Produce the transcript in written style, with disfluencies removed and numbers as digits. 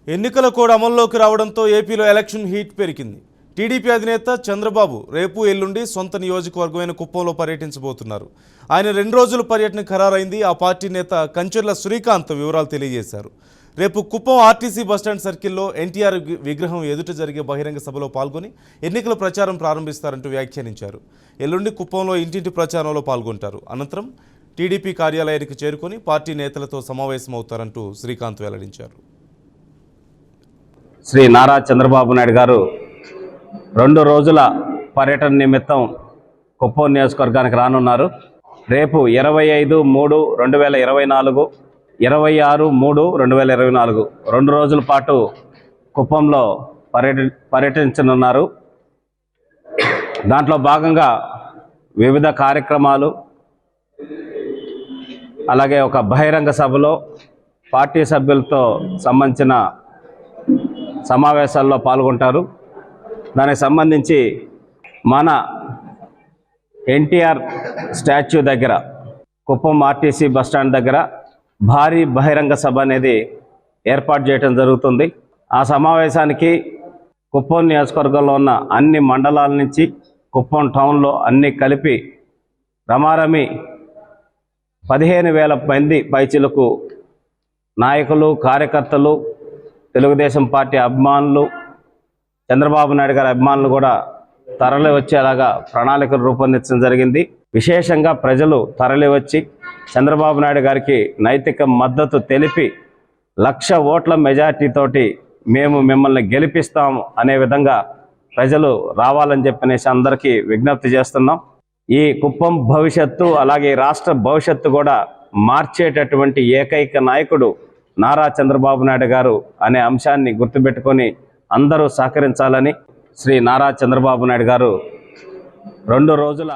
ఎన్నికల కోడ్ అమల్లోకి రావడంతో ఏపీలో ఎలక్షన్ హీట్ పెరిగింది. టీడీపీ అధినేత చంద్రబాబు రేపు ఎల్లుండి సొంత నియోజకవర్గమైన కుప్పంలో పర్యటించబోతున్నారు. ఆయన 2 రోజుల పర్యటన ఖరారైంది. ఆ పార్టీ నేత కంచెర్ల శ్రీకాంత్ వివరాలు తెలియజేశారు. రేపు కుప్పం ఆర్టీసీ బస్టాండ్ సర్కిల్లో ఎన్టీఆర్ విగ్రహం ఎదుట జరిగే బహిరంగ సభలో పాల్గొని ఎన్నికల ప్రచారం ప్రారంభిస్తారంటూ వ్యాఖ్యానించారు. ఎల్లుండి కుప్పంలో ఇంటింటి ప్రచారంలో పాల్గొంటారు. అనంతరం టీడీపీ కార్యాలయానికి చేరుకొని పార్టీ నేతలతో సమావేశమవుతారంటూ శ్రీకాంత్ వెల్లడించారు. శ్రీ నారా చంద్రబాబు నాయుడు గారు 2 రోజుల పర్యటన నిమిత్తం కుప్పం నియోజకవర్గానికి రానున్నారు. రేపు 25/3/2024, 26/3/2024 2 రోజుల పాటు కుప్పంలో పర్యటించనున్నారు. దాంట్లో భాగంగా వివిధ కార్యక్రమాలు, అలాగే ఒక బహిరంగ సభలో పార్టీ సభ్యులతో సంబంధించిన సమావేశాల్లో పాల్గొంటారు. దానికి సంబంధించి మన ఎన్టీఆర్ స్టాచ్యూ దగ్గర, కుప్పం ఆర్టీసీ బస్టాండ్ దగ్గర భారీ బహిరంగ సభ అనేది ఏర్పాటు చేయడం జరుగుతుంది. ఆ సమావేశానికి కుప్పం నియోజకవర్గంలో ఉన్న అన్ని మండలాల నుంచి కుప్పం టౌన్లో అన్ని కలిపి రమారమి 15,000 మంది పైచిలకు నాయకులు, కార్యకర్తలు, తెలుగుదేశం పార్టీ అభిమానులు, చంద్రబాబు నాయుడు గారి అభిమానులు కూడా తరలి వచ్చేలాగా ప్రణాళికలు రూపొందించడం జరిగింది. విశేషంగా ప్రజలు తరలి వచ్చి చంద్రబాబు నాయుడు గారికి నైతిక మద్దతు తెలిపి 1,00,000 ఓట్ల మెజార్టీతోటి మేము మిమ్మల్ని గెలిపిస్తాము అనే విధంగా ప్రజలు రావాలని చెప్పనేసి అందరికీ విజ్ఞప్తి చేస్తున్నాం. ఈ కుప్పం భవిష్యత్తు, అలాగే రాష్ట్ర భవిష్యత్తు కూడా మార్చేటటువంటి ఏకైక నాయకుడు నారా చంద్రబాబు నాయుడు గారు అనే అంశాన్ని గుర్తుపెట్టుకొని అందరూ సహకరించాలని శ్రీ నారా చంద్రబాబు నాయుడు గారు 2 రోజుల